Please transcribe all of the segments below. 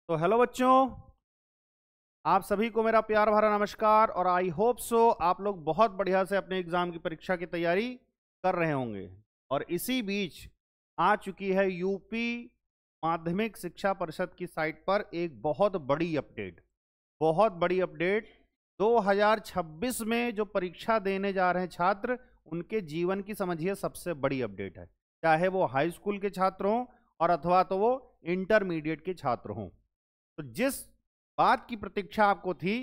तो हेलो बच्चों, आप सभी को मेरा प्यार भरा नमस्कार। और आई होप सो आप लोग बहुत बढ़िया से अपने एग्जाम की परीक्षा की तैयारी कर रहे होंगे। और इसी बीच आ चुकी है यूपी माध्यमिक शिक्षा परिषद की साइट पर एक बहुत बड़ी अपडेट 2026 में जो परीक्षा देने जा रहे हैं छात्र, उनके जीवन की समझिए सबसे बड़ी अपडेट है। चाहे वो हाई स्कूल के छात्र हों और अथवा तो वो इंटरमीडिएट के छात्र हों। तो जिस बात की प्रतीक्षा आपको थी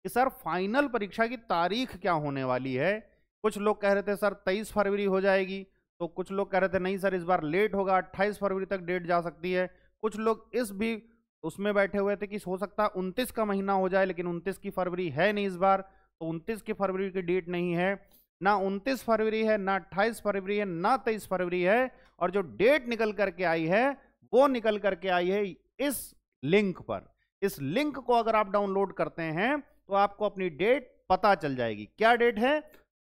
कि सर फाइनल परीक्षा की तारीख क्या होने वाली है, कुछ लोग कह रहे थे सर 23 फरवरी हो जाएगी, तो कुछ लोग कह रहे थे नहीं सर इस बार लेट होगा, 28 फरवरी तक डेट जा सकती है। कुछ लोग इस भी उसमें बैठे हुए थे कि हो सकता है 29 का महीना हो जाए, लेकिन 29 की फरवरी है नहीं इस बार, तो 29 की फरवरी की डेट नहीं है। ना 29 फरवरी है, ना 28 फरवरी है, ना 23 फरवरी है। और जो डेट निकल करके आई है वो निकल करके आई है इस लिंक पर। इस लिंक को अगर आप डाउनलोड करते हैं तो आपको अपनी डेट पता चल जाएगी। क्या डेट है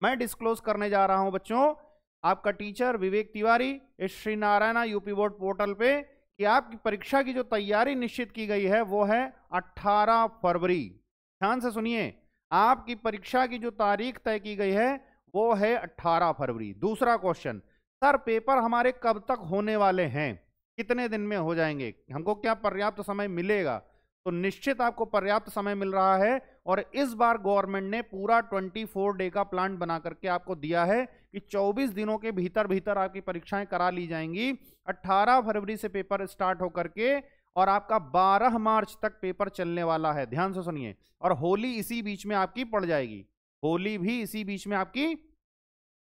मैं डिस्क्लोज करने जा रहा हूं बच्चों। आपका टीचर विवेक तिवारी इस Shri Narayana UP board portal पे कि आपकी परीक्षा की जो तैयारी निश्चित की गई है वो है 18 फरवरी। ध्यान से सुनिए, आपकी परीक्षा की जो तारीख तय की गई है वो है 18 फरवरी। दूसरा क्वेश्चन, सर पेपर हमारे कब तक होने वाले हैं, कितने दिन में हो जाएंगे, हमको क्या पर्याप्त समय मिलेगा? तो निश्चित आपको पर्याप्त समय मिल रहा है। और इस बार गवर्नमेंट ने पूरा 24 डे का प्लान बना करके आपको दिया है कि 24 दिनों के भीतर भीतर आपकी परीक्षाएं करा ली जाएंगी। 18 फरवरी से पेपर स्टार्ट होकर के और आपका 12 मार्च तक पेपर चलने वाला है। ध्यान से सुनिए। और होली इसी बीच में आपकी पड़ जाएगी, होली भी इसी बीच में आपकी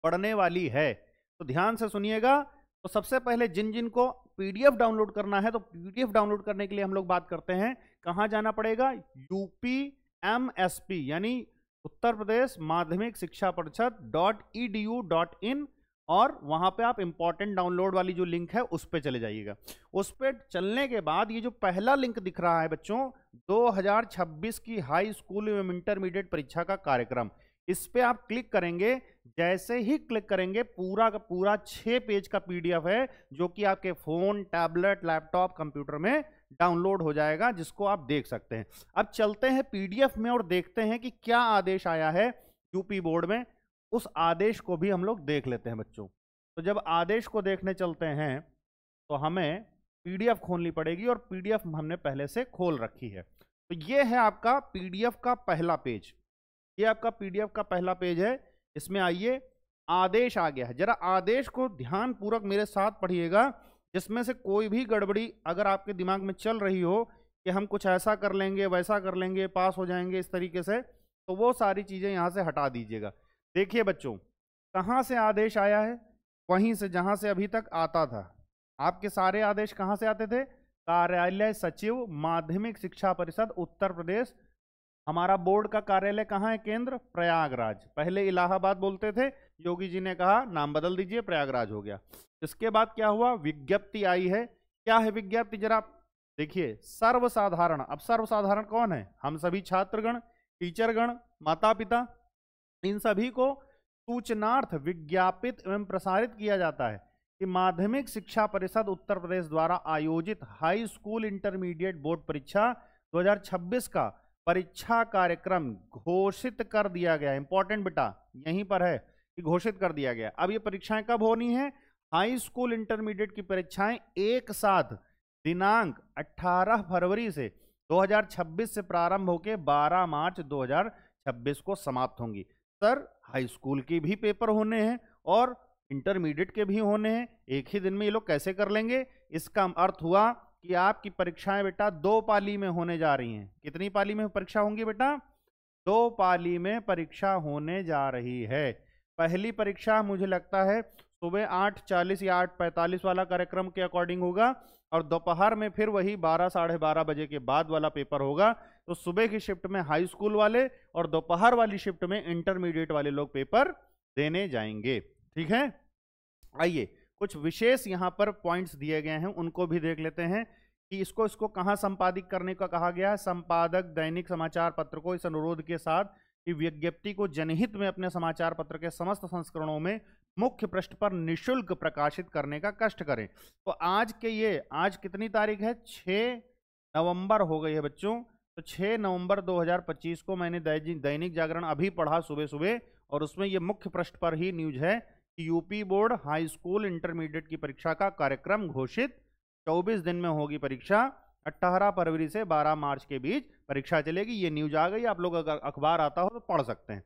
पढ़ने वाली है। तो ध्यान से सुनिएगा। तो सबसे पहले जिन जिन को पीडीएफ डाउनलोड करना है, तो पीडीएफ डाउनलोड करने के लिए हम लोग बात करते हैं कहां जाना पड़ेगा, UPMSP यानी उत्तर प्रदेश माध्यमिक शिक्षा परिषद .edu.in। और वहां पे आप इंपॉर्टेंट डाउनलोड वाली जो लिंक है उस पे चले जाइएगा। उस पे चलने के बाद ये जो पहला लिंक दिख रहा है बच्चों, 2026 की हाई स्कूल एवं इंटरमीडिएट परीक्षा का कार्यक्रम, इस पे आप क्लिक करेंगे। जैसे ही क्लिक करेंगे पूरा का पूरा 6 पेज का पीडीएफ है जो कि आपके फोन, टैबलेट, लैपटॉप, कंप्यूटर में डाउनलोड हो जाएगा, जिसको आप देख सकते हैं। अब चलते हैं पीडीएफ में और देखते हैं कि क्या आदेश आया है यूपी बोर्ड में। उस आदेश को भी हम लोग देख लेते हैं बच्चों। तो जब आदेश को देखने चलते हैं तो हमें पीडीएफ खोलनी पड़ेगी, और पीडीएफ हमने पहले से खोल रखी है। तो ये है आपका पीडीएफ का पहला पेज, ये आपका पीडीएफ का पहला पेज है। इसमें आइए, आदेश आ गया है। जरा आदेश को ध्यान पूर्वक मेरे साथ पढ़िएगा, जिसमें से कोई भी गड़बड़ी अगर आपके दिमाग में चल रही हो कि हम कुछ ऐसा कर लेंगे, वैसा कर लेंगे, पास हो जाएंगे इस तरीके से, तो वो सारी चीजें यहां से हटा दीजिएगा। देखिए बच्चों, कहां से आदेश आया है, वहीं से जहां से अभी तक आता था। आपके सारे आदेश कहां से आते थे, कार्यालय सचिव माध्यमिक शिक्षा परिषद उत्तर प्रदेश। हमारा बोर्ड का कार्यालय कहाँ है, केंद्र प्रयागराज। पहले इलाहाबाद बोलते थे, योगी जी ने कहा नाम बदल दीजिए, प्रयागराज हो गया। इसके बाद क्या हुआ, विज्ञप्ति आई है। क्या है विज्ञप्ति, जरा देखिए, सर्वसाधारण। अब सर्वसाधारण कौन है, हम सभी छात्रगण, टीचरगण, माता पिता, इन सभी को सूचनार्थ विज्ञापित एवं प्रसारित किया जाता है कि माध्यमिक शिक्षा परिषद उत्तर प्रदेश द्वारा आयोजित हाई स्कूल इंटरमीडिएट बोर्ड परीक्षा 2026 का परीक्षा कार्यक्रम घोषित कर दिया गया। इंपॉर्टेंट बेटा यहीं पर है कि घोषित कर दिया गया। अब ये परीक्षाएं कब होनी है, हाई स्कूल इंटरमीडिएट की परीक्षाएं एक साथ दिनांक 18 फरवरी से 2026 से प्रारंभ होकर 12 मार्च 2026 को समाप्त होंगी। सर हाई स्कूल के भी पेपर होने हैं और इंटरमीडिएट के भी होने हैं, एक ही दिन में ये लोग कैसे कर लेंगे? इसका अर्थ हुआ कि आपकी परीक्षाएं बेटा 2 पाली में होने जा रही हैं। कितनी पाली में परीक्षा होंगी बेटा, 2 पाली में परीक्षा होने जा रही है। पहली परीक्षा मुझे लगता है सुबह 8:40 या 8:45 वाला कार्यक्रम के अकॉर्डिंग होगा, और दोपहर में फिर वही 12 साढ़े 12 बजे के बाद वाला पेपर होगा। तो सुबह की शिफ्ट में हाई स्कूल वाले और दोपहर वाली शिफ्ट में इंटरमीडिएट वाले लोग पेपर देने जाएंगे। ठीक है, आइए कुछ विशेष यहां पर पॉइंट्स दिए गए हैं, उनको भी देख लेते हैं कि इसको कहां संपादित करने का कहा गया है। संपादक दैनिक समाचार पत्र को इस अनुरोध के साथ कि विज्ञप्ति को जनहित में अपने समाचार पत्र के समस्त संस्करणों में मुख्य पृष्ठ पर निशुल्क प्रकाशित करने का कष्ट करें। तो आज कितनी तारीख है, 6 नवंबर हो गई है बच्चों। तो 6 नवंबर 2025 को मैंने दैनिक जागरण अभी पढ़ा सुबह सुबह, और उसमें ये मुख्य पृष्ठ पर ही न्यूज है कि UP board high school intermediate की परीक्षा का कार्यक्रम घोषित, 24 दिन में होगी परीक्षा, 18 फरवरी से 12 मार्च के बीच परीक्षा चलेगी। ये न्यूज आ गई, आप लोग अगर अखबार आता हो तो पढ़ सकते हैं।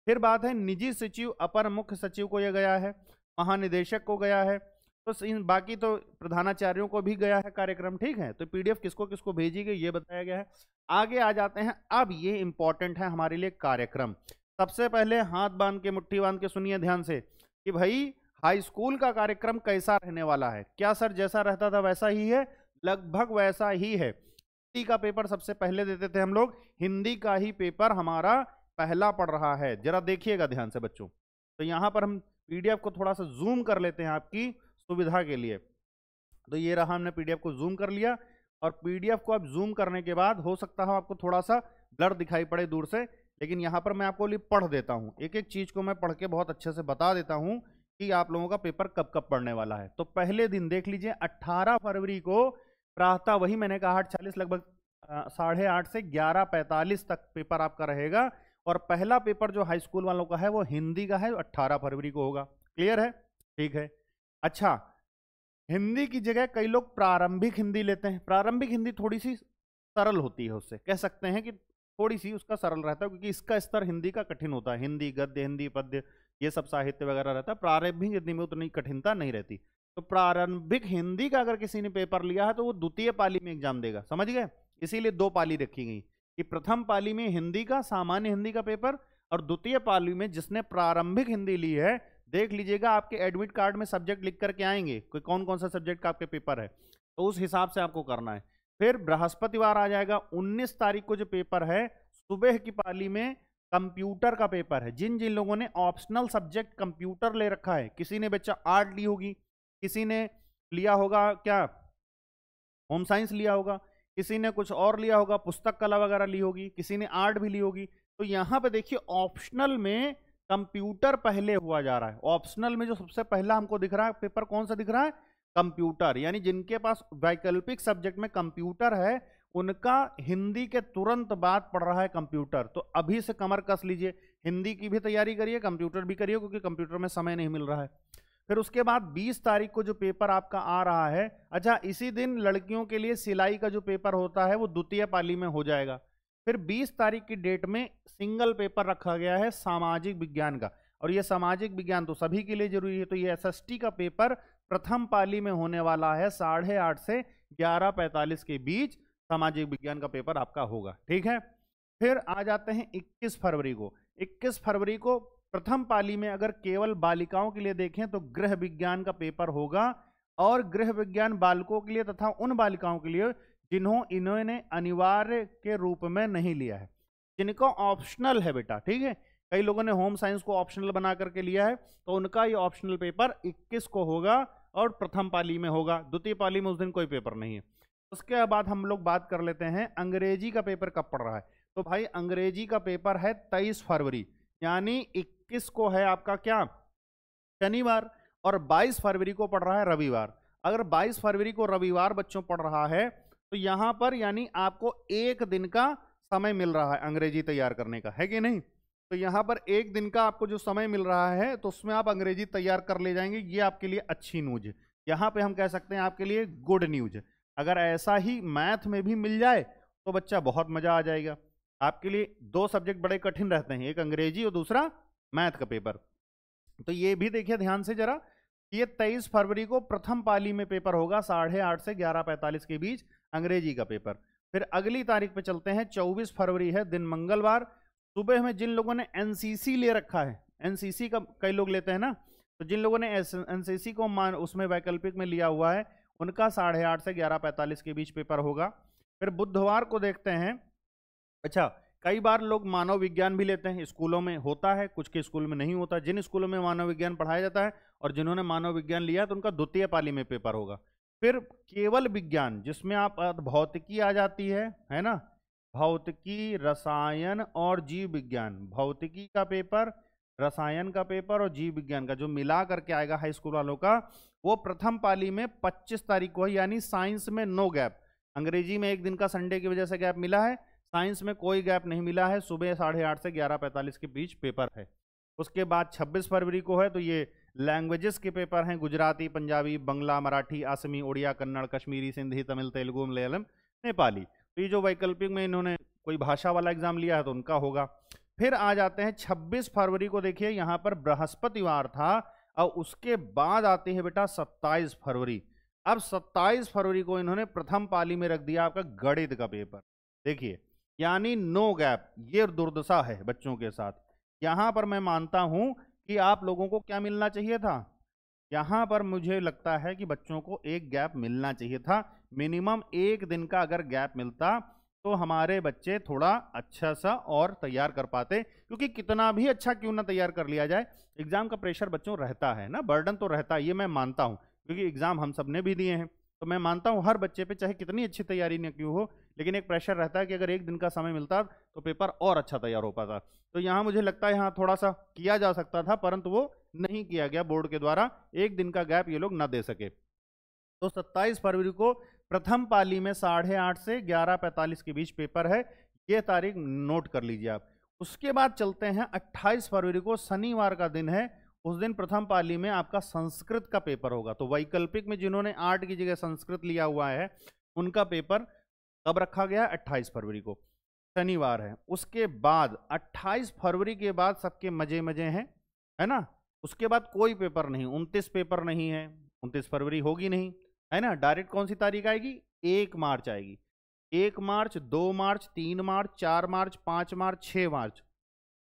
फिर बात है निजी सचिव, अपर मुख्य सचिव को यह गया है, महानिदेशक को गया है, तो इन बाकी तो प्रधानाचार्यों को भी गया है कार्यक्रम, ठीक है। तो पीडीएफ किसको किसको भेजी गई ये बताया गया है। आगे आ जाते हैं, अब ये इंपॉर्टेंट है हमारे लिए कार्यक्रम। सबसे पहले हाथ बांध के मुट्ठी बांध के सुनिए ध्यान से कि भाई हाई स्कूल का कार्यक्रम कैसा रहने वाला है। क्या सर जैसा रहता था वैसा ही है? लगभग वैसा ही है। हिंदी का पेपर सबसे पहले देते थे हम लोग, हिंदी का ही पेपर हमारा पहला पड़ रहा है। जरा देखिएगा ध्यान से बच्चों। तो यहां पर हम पीडीएफ को थोड़ा सा जूम कर लेते हैं आपकी सुविधा के लिए। तो ये रहा, हमने पीडीएफ को जूम कर लिया, और पीडीएफ को आप जूम करने के बाद हो सकता है आपको थोड़ा सा ब्लर दिखाई पड़े दूर से, लेकिन यहां पर मैं आपको पढ़ देता हूं, एक एक चीज को मैं पढ़ के बहुत अच्छे से बता देता हूं कि आप लोगों का पेपर कब कब पढ़ने वाला है। तो पहले दिन देख लीजिए 18 फरवरी को प्रातः, वही मैंने कहा 8:40 लगभग 8:30 से 11:45 तक पेपर आपका रहेगा। और पहला पेपर जो हाई स्कूल वालों का है वो हिंदी का है, 18 फरवरी को होगा। क्लियर है? ठीक है। अच्छा, हिंदी की जगह कई लोग प्रारंभिक हिंदी लेते हैं। प्रारंभिक हिंदी थोड़ी सी सरल होती है, उससे कह सकते हैं कि थोड़ी सी उसका सरल रहता है, क्योंकि इसका स्तर हिंदी का कठिन होता है। हिंदी गद्य, हिंदी पद्य, ये सब साहित्य वगैरह रहता है। प्रारंभिक हिंदी में उतनी कठिनता नहीं रहती। तो प्रारंभिक हिंदी का अगर किसी ने पेपर लिया है तो वो द्वितीय पाली में एग्जाम देगा, समझ गए? इसीलिए 2 पाली रखी गई कि प्रथम पाली में हिंदी का, सामान्य हिंदी का पेपर, और द्वितीय पाली में जिसने प्रारंभिक हिंदी ली है, देख लीजिएगा आपके एडमिट कार्ड में सब्जेक्ट लिख करके आएंगे कोई कौन कौन सा सब्जेक्ट का आपके पेपर है, तो उस हिसाब से आपको करना है। फिर बृहस्पतिवार आ जाएगा 19 तारीख को जो पेपर है, सुबह की पाली में कंप्यूटर का पेपर है। जिन जिन लोगों ने ऑप्शनल सब्जेक्ट कंप्यूटर ले रखा है, किसी ने बच्चा आर्ट ली होगी, किसी ने लिया होगा क्या होम साइंस लिया होगा, किसी ने कुछ और लिया होगा, पुस्तक कला वगैरह ली होगी, किसी ने आर्ट भी ली होगी। तो यहां पे देखिए ऑप्शनल में कंप्यूटर पहले हुआ जा रहा है। ऑप्शनल में जो सबसे पहला हमको दिख रहा है पेपर कौन सा दिख रहा है? कंप्यूटर। यानी जिनके पास वैकल्पिक सब्जेक्ट में कंप्यूटर है, उनका हिंदी के तुरंत बाद पढ़ रहा है कंप्यूटर। तो अभी से कमर कस लीजिए, हिंदी की भी तैयारी करिए, कंप्यूटर भी करिए, क्योंकि कंप्यूटर में समय नहीं मिल रहा है। फिर उसके बाद 20 तारीख को जो पेपर आपका आ रहा है, अच्छा इसी दिन लड़कियों के लिए सिलाई का जो पेपर होता है वो द्वितीय पाली में हो जाएगा। फिर 20 तारीख की डेट में सिंगल पेपर रखा गया है सामाजिक विज्ञान का, और ये सामाजिक विज्ञान तो सभी के लिए जरूरी है। तो ये एसएसटी का पेपर प्रथम पाली में होने वाला है, 8:30 से 11:45 के बीच सामाजिक विज्ञान का पेपर आपका होगा, ठीक है। फिर आ जाते हैं 21 फरवरी को। 21 फरवरी को प्रथम पाली में अगर केवल बालिकाओं के लिए देखें तो गृह विज्ञान का पेपर होगा, और गृह विज्ञान बालकों के लिए तथा उन बालिकाओं के लिए इन्होंने अनिवार्य के रूप में नहीं लिया है, जिनको ऑप्शनल है बेटा, ठीक है। कई लोगों ने होम साइंस को ऑप्शनल बना करके लिया है, तो उनका ये ऑप्शनल पेपर 21 को होगा और प्रथम पाली में होगा। द्वितीय पाली में उस दिन कोई पेपर नहीं है। उसके बाद हम लोग बात कर लेते हैं अंग्रेजी का पेपर कब पड़ रहा है। तो भाई अंग्रेजी का पेपर है 23 फरवरी, यानी 21 को है आपका क्या शनिवार, और 22 फरवरी को पड़ रहा है रविवार। अगर 22 फरवरी को रविवार बच्चों पड़ रहा है तो यहां पर यानी आपको 1 दिन का समय मिल रहा है अंग्रेजी तैयार करने का, है कि नहीं। तो यहां पर 1 दिन का आपको जो समय मिल रहा है तो उसमें आप अंग्रेजी तैयार कर ले जाएंगे। ये आपके लिए अच्छी न्यूज है, यहां पे हम कह सकते हैं आपके लिए गुड न्यूज। अगर ऐसा ही मैथ में भी मिल जाए तो बच्चा बहुत मजा आ जाएगा। आपके लिए 2 सब्जेक्ट बड़े कठिन रहते हैं, एक अंग्रेजी और दूसरा मैथ का पेपर। तो ये भी देखिए ध्यान से जरा, ये 23 फरवरी को प्रथम पाली में पेपर होगा 8:30 से 11:45 के बीच अंग्रेजी का पेपर। फिर अगली तारीख पे चलते हैं, 24 फरवरी है दिन मंगलवार। सुबह में जिन लोगों ने एनसीसी ले रखा है, एनसीसी का कई लोग लेते हैं ना, तो जिन लोगों ने एनसीसी को उसमें वैकल्पिक में लिया हुआ है उनका 8:30 से 11:45 के बीच पेपर होगा। फिर बुधवार को देखते हैं, अच्छा कई बार लोग मानव विज्ञान भी लेते हैं, स्कूलों में होता है, कुछ के स्कूल में नहीं होता। जिन स्कूलों में मानव विज्ञान पढ़ाया जाता है और जिन्होंने मानव विज्ञान लिया तो उनका द्वितीय पाली में पेपर होगा। फिर केवल विज्ञान जिसमें आप भौतिकी आ जाती है ना, भौतिकी, रसायन और जीव विज्ञान, भौतिकी का पेपर, रसायन का पेपर और जीव विज्ञान का जो मिला करके आएगा हाई स्कूल वालों का, वो प्रथम पाली में 25 तारीख को है, यानी साइंस में नो गैप। अंग्रेजी में एक दिन का संडे की वजह से गैप मिला है, साइंस में कोई गैप नहीं मिला है, सुबह 8:30 से 11:45 के बीच पेपर है। उसके बाद 26 फरवरी को है, तो ये लैंग्वेजेस के पेपर हैं, गुजराती, पंजाबी, बंगला, मराठी, असमी, उड़िया, कन्नड़, कश्मीरी, सिंधी, तमिल, तेलुगु, मलयालम, नेपाली। तो ये जो वैकल्पिक में इन्होंने कोई भाषा वाला एग्जाम लिया है तो उनका होगा। फिर आ जाते हैं 26 फरवरी को, देखिए यहाँ पर बृहस्पतिवार था, और उसके बाद आती है बेटा 27 फरवरी। अब 27 फरवरी को इन्होंने प्रथम पाली में रख दिया आपका गणित का पेपर। देखिए यानी नो गैप, ये दुर्दशा है बच्चों के साथ। यहां पर मैं मानता हूं कि आप लोगों को क्या मिलना चाहिए था, यहां पर मुझे लगता है कि बच्चों को एक गैप मिलना चाहिए था, मिनिमम एक दिन का अगर गैप मिलता तो हमारे बच्चे थोड़ा अच्छा सा और तैयार कर पाते। क्योंकि कितना भी अच्छा क्यों ना तैयार कर लिया जाए, एग्जाम का प्रेशर बच्चों रहता है ना, बर्डन तो रहता है, ये मैं मानता हूं, क्योंकि एग्जाम हम सब ने भी दिए हैं। तो मैं मानता हूं हर बच्चे पे चाहे कितनी अच्छी तैयारी न क्यों हो, लेकिन एक प्रेशर रहता है कि अगर एक दिन का समय मिलता तो पेपर और अच्छा तैयार हो पाता। तो यहाँ मुझे लगता है यहाँ थोड़ा सा किया जा सकता था, परंतु वो नहीं किया गया बोर्ड के द्वारा, एक दिन का गैप ये लोग ना दे सके। तो 27 फरवरी को प्रथम पाली में 8:30 से 11:45 के बीच पेपर है, ये तारीख नोट कर लीजिए आप। उसके बाद चलते हैं 28 फरवरी को, शनिवार का दिन है, उस दिन प्रथम पाली में आपका संस्कृत का पेपर होगा। तो वैकल्पिक में जिन्होंने 8 की जगह संस्कृत लिया हुआ है उनका पेपर कब रखा गया, 28 फरवरी को, शनिवार है। उसके बाद 28 फरवरी के बाद सबके मजे मजे हैं, है ना। उसके बाद कोई पेपर नहीं, 29 पेपर नहीं है, 29 फरवरी होगी नहीं, है ना। डायरेक्ट कौन सी तारीख आएगी, 1 मार्च आएगी। 1 मार्च, 2 मार्च, 3 मार्च, 4 मार्च, 5 मार्च, 6 मार्च,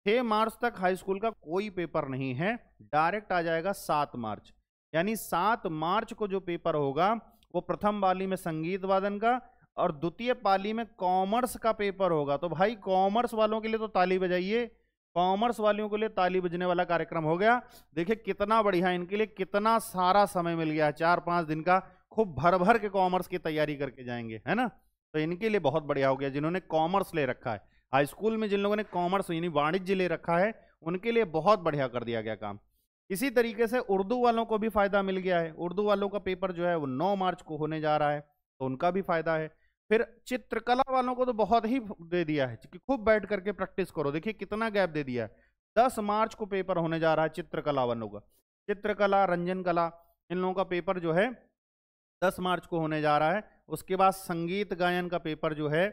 6 मार्च तक हाई स्कूल का कोई पेपर नहीं है। डायरेक्ट आ जाएगा 7 मार्च, यानी 7 मार्च को जो पेपर होगा वो प्रथम पाली में संगीत वादन का और द्वितीय पाली में कॉमर्स का पेपर होगा। तो भाई कॉमर्स वालों के लिए तो ताली बजाइए, कॉमर्स वालों के लिए ताली बजने वाला कार्यक्रम हो गया। देखिए कितना बढ़िया, इनके लिए कितना सारा समय मिल गया, 4-5 दिन का, खूब भर भर के कॉमर्स की तैयारी करके जाएंगे, है ना। तो इनके लिए बहुत बढ़िया हो गया जिन्होंने कॉमर्स ले रखा है। हाई स्कूल में जिन लोगों ने कॉमर्स यानी वाणिज्य ले रखा है उनके लिए बहुत बढ़िया कर दिया गया काम। इसी तरीके से उर्दू वालों को भी फायदा मिल गया है, उर्दू वालों का पेपर जो है वो 9 मार्च को होने जा रहा है, तो उनका भी फायदा है। फिर चित्रकला वालों को तो बहुत ही दे दिया है कि खूब बैठ करके प्रैक्टिस करो, देखिए कितना गैप दे दिया है। 10 मार्च को पेपर होने जा रहा है चित्रकला वालों का, चित्रकला, रंजन कला, इन लोगों का पेपर जो है 10 मार्च को होने जा रहा है। उसके बाद संगीत गायन का पेपर जो है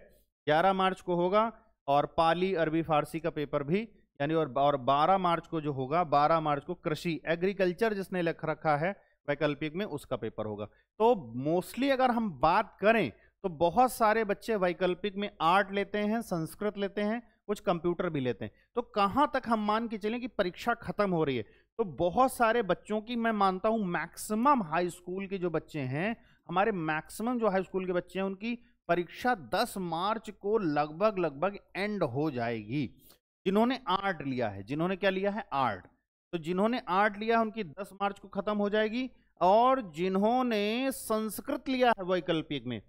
11 मार्च को होगा, और पाली, अरबी, फारसी का पेपर भी यानी और 12 मार्च को जो होगा, 12 मार्च को कृषि, एग्रीकल्चर जिसने लिख रखा है वैकल्पिक में उसका पेपर होगा। तो मोस्टली अगर हम बात करें तो बहुत सारे बच्चे वैकल्पिक में आर्ट लेते हैं, संस्कृत लेते हैं, कुछ कंप्यूटर भी लेते हैं। तो कहां तक हम मान के चलें कि परीक्षा खत्म हो रही है, तो बहुत सारे बच्चों की मैं मानता हूं मैक्सिमम हाई स्कूल के जो बच्चे हैं, हमारे मैक्सिमम जो हाई स्कूल के बच्चे हैं उनकी परीक्षा 10 मार्च को लगभग एंड हो जाएगी। जिन्होंने आर्ट लिया है, जिन्होंने क्या लिया है, आर्ट, तो जिन्होंने आर्ट लिया है उनकी 10 मार्च को खत्म हो जाएगी। और जिन्होंने संस्कृत लिया है वैकल्पिक में,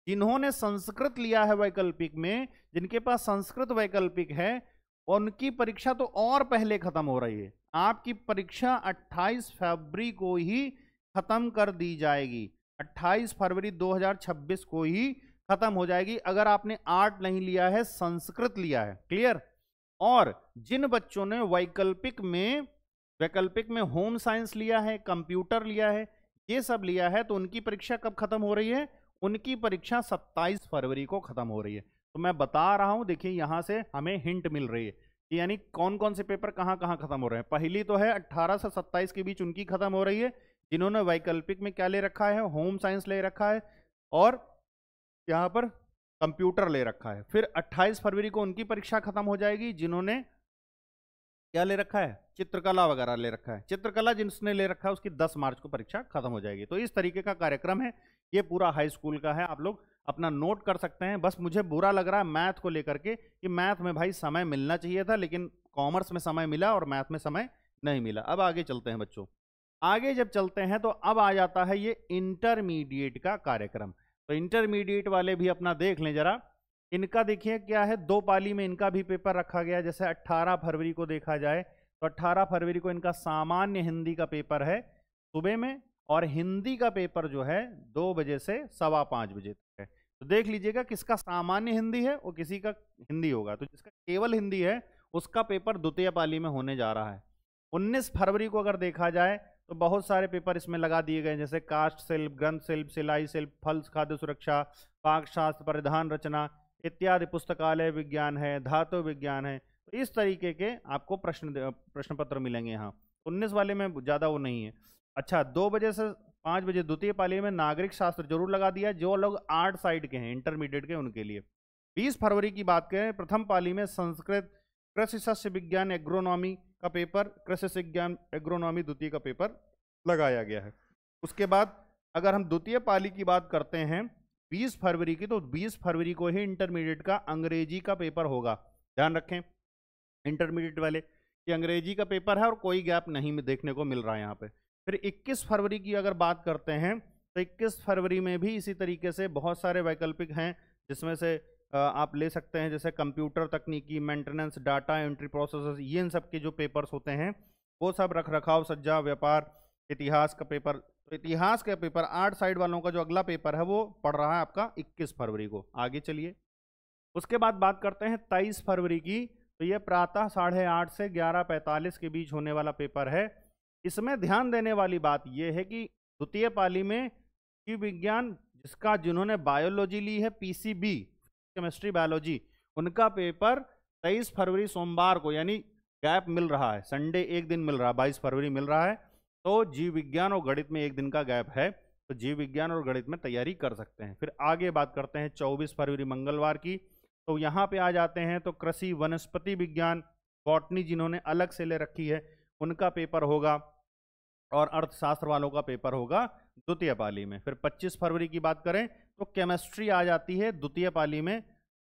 जिन्होंने संस्कृत लिया है वैकल्पिक में, जिनके पास संस्कृत वैकल्पिक है, उनकी परीक्षा तो और पहले खत्म हो रही है। आपकी परीक्षा 28 फरवरी को ही खत्म कर दी जाएगी, 28 फरवरी 2026 को ही खत्म हो जाएगी अगर आपने आर्ट नहीं लिया है, संस्कृत लिया है। क्लियर। और जिन बच्चों ने वैकल्पिक में होम साइंस लिया है, कंप्यूटर लिया है, ये सब लिया है, तो उनकी परीक्षा कब खत्म हो रही है, उनकी परीक्षा 27 फरवरी को खत्म हो रही है। तो मैं बता रहा हूं, देखिए यहां से हमें हिंट मिल रही है कि यानी कौन कौन से पेपर कहां कहां खत्म हो रहे हैं। पहली तो है 18 से 27 के बीच उनकी खत्म हो रही है जिन्होंने वैकल्पिक में क्या ले रखा है, होम साइंस ले रखा है और यहां पर कंप्यूटर ले रखा है। फिर 28 फरवरी को उनकी परीक्षा खत्म हो जाएगी जिन्होंने क्या ले रखा है, चित्रकला वगैरह ले रखा है। चित्रकला जिसने ले रखा है उसकी 10 मार्च को परीक्षा खत्म हो जाएगी। तो इस तरीके का कार्यक्रम है, ये पूरा हाई स्कूल का है, आप लोग अपना नोट कर सकते हैं। बस मुझे बुरा लग रहा है मैथ को लेकर के कि मैथ में भाई समय मिलना चाहिए था, लेकिन कॉमर्स में समय मिला और मैथ में समय नहीं मिला। अब आगे चलते हैं बच्चों, आगे जब चलते हैं तो अब आ जाता है ये इंटरमीडिएट का कार्यक्रम। तो इंटरमीडिएट वाले भी अपना देख लें जरा, इनका देखिए क्या है, 2 पाली में इनका भी पेपर रखा गया। जैसे 18 फरवरी को देखा जाए तो 18 फरवरी को इनका सामान्य हिंदी का पेपर है सुबह में, और हिंदी का पेपर जो है 2 बजे से 5:15 बजे तक है। तो देख लीजिएगा किसका सामान्य हिंदी है और किसी का हिंदी होगा। तो जिसका केवल हिंदी है उसका पेपर द्वितीय पाली में होने जा रहा है। 19 फरवरी को अगर देखा जाए तो बहुत सारे पेपर इसमें लगा दिए गए, जैसे कास्ट शिल्प, ग्रंथ शिल्प, सिलाई शिल्प, फल खाद्य सुरक्षा, पाक शास्त्र, परिधान रचना इत्यादि, पुस्तकालय विज्ञान है, धातु विज्ञान है। तो इस तरीके के आपको प्रश्न पत्र मिलेंगे यहाँ। 19 वाले में ज़्यादा वो नहीं है। अच्छा, 2 बजे से 5 बजे द्वितीय पाली में नागरिक शास्त्र जरूर लगा दिया, जो लोग आर्ट साइड के हैं, इंटरमीडिएट के, उनके लिए। 20 फरवरी की बात करें, प्रथम पाली में संस्कृत, कृषि सस्य विज्ञान एग्रोनॉमी का पेपर, कृषि विज्ञान एग्रोनॉमी द्वितीय का पेपर लगाया गया है। उसके बाद अगर हम द्वितीय पाली की बात करते हैं 20 फरवरी की, तो 20 फरवरी को ही इंटरमीडिएट का अंग्रेजी का पेपर होगा। ध्यान रखें इंटरमीडिएट वाले कि अंग्रेजी का पेपर है और कोई गैप नहीं देखने को मिल रहा है यहाँ पे। फिर 21 फरवरी की अगर बात करते हैं तो 21 फरवरी में भी इसी तरीके से बहुत सारे वैकल्पिक हैं, जिसमें से आप ले सकते हैं जैसे कंप्यूटर तकनीकी, मेंटेनेंस, डाटा एंट्री प्रोसेस, ये इन सब के जो पेपर्स होते हैं वो सब, रख रखाव, सज्जा, व्यापार, इतिहास का पेपर। तो इतिहास का पेपर आर्ट साइड वालों का जो अगला पेपर है वो पड़ रहा है आपका 21 फरवरी को। आगे चलिए, उसके बाद बात करते हैं 23 फरवरी की। तो ये प्रातः 8:30 से 11:45 के बीच होने वाला पेपर है। इसमें ध्यान देने वाली बात यह है कि द्वितीय पाली में जीव विज्ञान जिन्होंने बायोलॉजी ली है, पीसीबी केमिस्ट्री बायोलॉजी, उनका पेपर 23 फरवरी सोमवार को, यानी गैप मिल रहा है, संडे एक दिन मिल रहा है, 22 फरवरी मिल रहा है। तो जीव विज्ञान और गणित में एक दिन का गैप है, तो जीव विज्ञान और गणित में तैयारी कर सकते हैं। फिर आगे बात करते हैं 24 फरवरी मंगलवार की। तो यहाँ पे आ जाते हैं तो कृषि, वनस्पति विज्ञान, बॉटनी जिन्होंने अलग से ले रखी है उनका पेपर होगा, और अर्थशास्त्र वालों का पेपर होगा द्वितीय पाली में। फिर 25 फरवरी की बात करें तो केमिस्ट्री आ जाती है द्वितीय पाली में।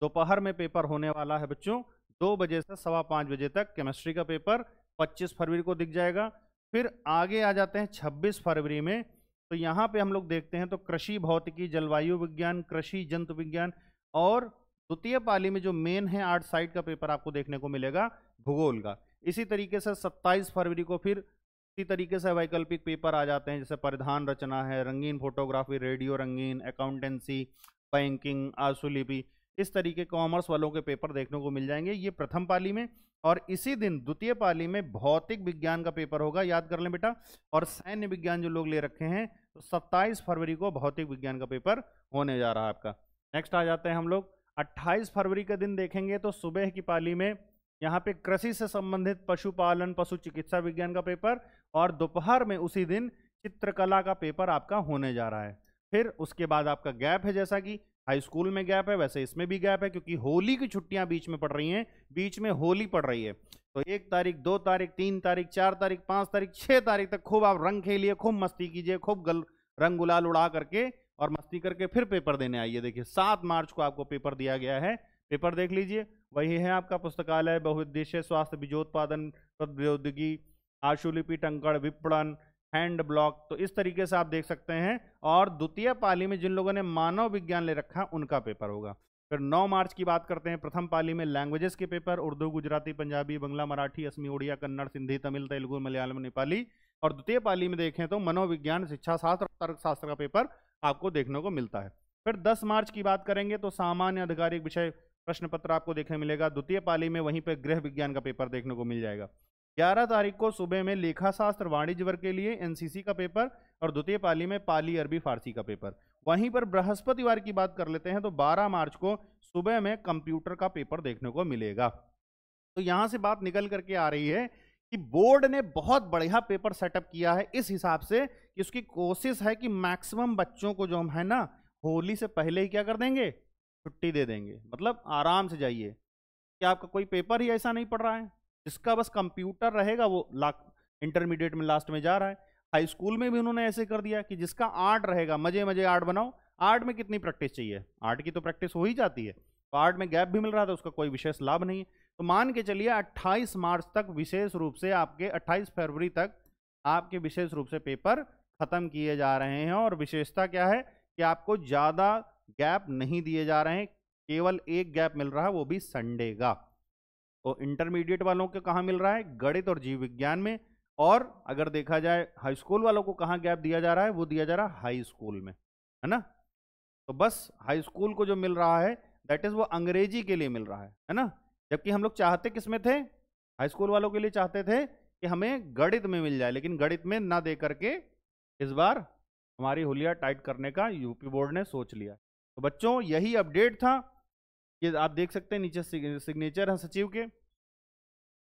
दोपहर में पेपर होने वाला है बच्चों, 2 बजे से 5:15 बजे तक केमिस्ट्री का पेपर 25 फरवरी को दिख जाएगा। फिर आगे आ जाते हैं 26 फरवरी में। तो यहाँ पे हम लोग देखते हैं तो कृषि भौतिकी, जलवायु विज्ञान, कृषि जंतु विज्ञान, और द्वितीय पाली में जो मेन है आर्ट साइड का पेपर आपको देखने को मिलेगा भूगोल का। इसी तरीके से 27 फरवरी को फिर इसी तरीके से वैकल्पिक पेपर आ जाते हैं, जैसे परिधान रचना है, रंगीन फोटोग्राफी, रेडियो रंगीन, अकाउंटेंसी, बैंकिंग, आशुलिपि, इस तरीके कॉमर्स वालों के पेपर देखने को मिल जाएंगे, ये प्रथम पाली में। और इसी दिन द्वितीय पाली में भौतिक विज्ञान का पेपर होगा, याद कर लें बेटा। और सैन्य विज्ञान जो लोग ले रखे हैं तो 27 फरवरी को भौतिक विज्ञान का पेपर होने जा रहा है आपका। नेक्स्ट आ जाते हैं हम लोग 28 फरवरी के दिन देखेंगे तो सुबह की पाली में यहाँ पे कृषि से संबंधित पशुपालन, पशु चिकित्सा विज्ञान का पेपर, और दोपहर में उसी दिन चित्रकला का पेपर आपका होने जा रहा है। फिर उसके बाद आपका गैप है, जैसा कि हाई स्कूल में गैप है वैसे इसमें भी गैप है, क्योंकि होली की छुट्टियां बीच में पड़ रही हैं, बीच में होली पड़ रही है। तो 1 तारीख, 2 तारीख, 3 तारीख, 4 तारीख, 5 तारीख, 6 तारीख तक खूब आप रंग खेलिए, खूब मस्ती कीजिए, खूब रंग गुलाल उड़ा करके और मस्ती करके फिर पेपर देने आइए। देखिए 7 मार्च को आपको पेपर दिया गया है, पेपर देख लीजिए। वही है आपका पुस्तकालय, बहुउद्देश्य स्वास्थ्य, बीजोत्पादन, प्रौद्योगिकी, आशुलिपि, टंकण, विपणन, हैंड ब्लॉक। तो इस तरीके से आप देख सकते हैं। और द्वितीय पाली में जिन लोगों ने मानव विज्ञान ले रखा उनका पेपर होगा। फिर 9 मार्च की बात करते हैं, प्रथम पाली में लैंग्वेजेस के पेपर, उर्दू, गुजराती, पंजाबी, बंगला, मराठी, असमी, उड़िया, कन्नड़, सिंधी, तमिल, तेलुगु, मलयालम, नेपाली। और द्वितीय पाली में देखें तो मनोविज्ञान, शिक्षा शास्त्र, तर्कशास्त्र का पेपर आपको देखने को मिलता है। फिर 10 मार्च की बात करेंगे तो सामान्य आधिकारिक विषय प्रश्न पत्र आपको देखने मिलेगा द्वितीय पाली में, वहीं पर गृह विज्ञान का पेपर देखने को मिल जाएगा। 11 तारीख को सुबह में लेखा शास्त्र वाणिज्य वर्ग के लिए एनसीसी का पेपर, और द्वितीय पाली में पाली, अरबी, फारसी का पेपर। वहीं पर बृहस्पतिवार की बात कर लेते हैं तो 12 मार्च को सुबह में कंप्यूटर का पेपर देखने को मिलेगा। तो यहां से बात निकल करके आ रही है कि बोर्ड ने बहुत बढ़िया पेपर सेटअप किया है, इस हिसाब से कि उसकी कोशिश है कि मैक्सिमम बच्चों को जो हम है ना होली से पहले ही क्या कर देंगे, छुट्टी दे देंगे, मतलब आराम से जाइए। क्या आपका कोई पेपर ही ऐसा नहीं पड़ रहा है जिसका बस कंप्यूटर रहेगा वो इंटरमीडिएट में लास्ट में जा रहा है। हाई स्कूल में भी उन्होंने ऐसे कर दिया कि जिसका आर्ट रहेगा, मजे मजे आर्ट बनाओ। आर्ट में कितनी प्रैक्टिस चाहिए, आर्ट की तो प्रैक्टिस हो ही जाती है। तो आर्ट में गैप भी मिल रहा था, उसका कोई विशेष लाभ नहीं है। तो मान के चलिए 28 मार्च तक विशेष रूप से आपके 28 फरवरी तक आपके विशेष रूप से पेपर खत्म किए जा रहे हैं। और विशेषता क्या है कि आपको ज्यादा गैप नहीं दिए जा रहे हैं, केवल एक गैप मिल रहा है, वो भी संडे का। तो इंटरमीडिएट वालों को कहाँ मिल रहा है, गणित और जीव विज्ञान में। और अगर देखा जाए हाई स्कूल वालों को कहाँ गैप दिया जा रहा है, वो दिया जा रहा है हाई स्कूल में, है ना। तो बस हाई स्कूल को जो मिल रहा है दैट इज वो अंग्रेजी के लिए मिल रहा है ना। जबकि हम लोग चाहते किस में थे, हाई स्कूल वालों के लिए चाहते थे कि हमें गणित में मिल जाए, लेकिन गणित में ना दे करके इस बार हमारी हुलिया टाइट करने का यूपी बोर्ड ने सोच लिया। तो बच्चों यही अपडेट था, ये आप देख सकते हैं नीचे सिग्नेचर है सचिव के।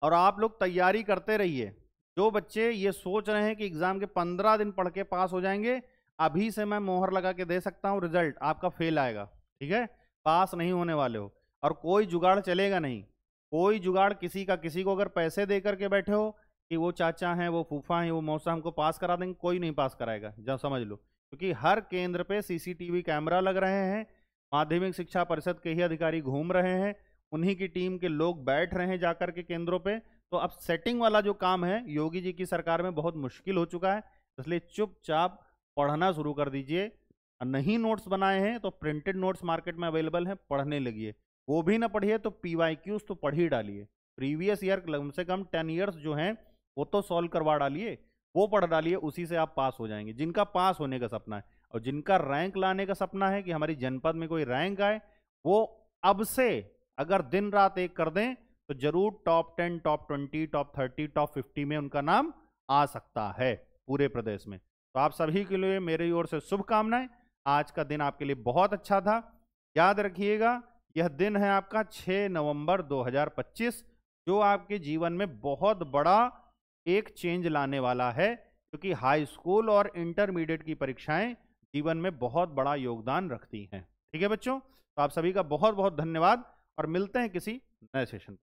और आप लोग तैयारी करते रहिए, जो बच्चे ये सोच रहे हैं कि एग्जाम के 15 दिन पढ़ के पास हो जाएंगे, अभी से मैं मोहर लगा के दे सकता हूं रिजल्ट आपका फेल आएगा, ठीक है, पास नहीं होने वाले हो। और कोई जुगाड़ चलेगा नहीं, कोई जुगाड़ किसी का, किसी को अगर पैसे दे करके बैठे हो कि वो चाचा हैं, वो फूफा हैं, वो मौसा हमको पास करा देंगे, कोई नहीं पास कराएगा, जब समझ लो। क्योंकि हर केंद्र पे सीसीटीवी कैमरा लग रहे हैं, माध्यमिक शिक्षा परिषद के ही अधिकारी घूम रहे हैं, उन्हीं की टीम के लोग बैठ रहे हैं जाकर के केंद्रों पे। तो अब सेटिंग वाला जो काम है योगी जी की सरकार में बहुत मुश्किल हो चुका है, इसलिए चुपचाप पढ़ना शुरू कर दीजिए। नहीं नोट्स बनाए हैं तो प्रिंटेड नोट्स मार्केट में अवेलेबल हैं, पढ़ने लगिए। वो भी ना पढ़िए तो PYQs तो पढ़ ही डालिए, प्रीवियस ईयर कम से कम 10 ईयर्स जो हैं वो तो सॉल्व करवा डालिए, वो पढ़ डालिए, उसी से आप पास हो जाएंगे। जिनका पास होने का सपना है और जिनका रैंक लाने का सपना है कि हमारी जनपद में कोई रैंक आए, वो अब से अगर दिन रात एक कर दें तो जरूर टॉप 10, टॉप 20, टॉप 30, टॉप 50 में उनका नाम आ सकता है पूरे प्रदेश में। तो आप सभी के लिए मेरी ओर से शुभकामनाएं। आज का दिन आपके लिए बहुत अच्छा था। याद रखिएगा यह दिन है आपका 6 नवंबर 2025, जो आपके जीवन में बहुत बड़ा एक चेंज लाने वाला है, क्योंकि हाई स्कूल और इंटरमीडिएट की परीक्षाएं जीवन में बहुत बड़ा योगदान रखती हैं। ठीक है बच्चों, तो आप सभी का बहुत बहुत धन्यवाद और मिलते हैं किसी नए सेशन।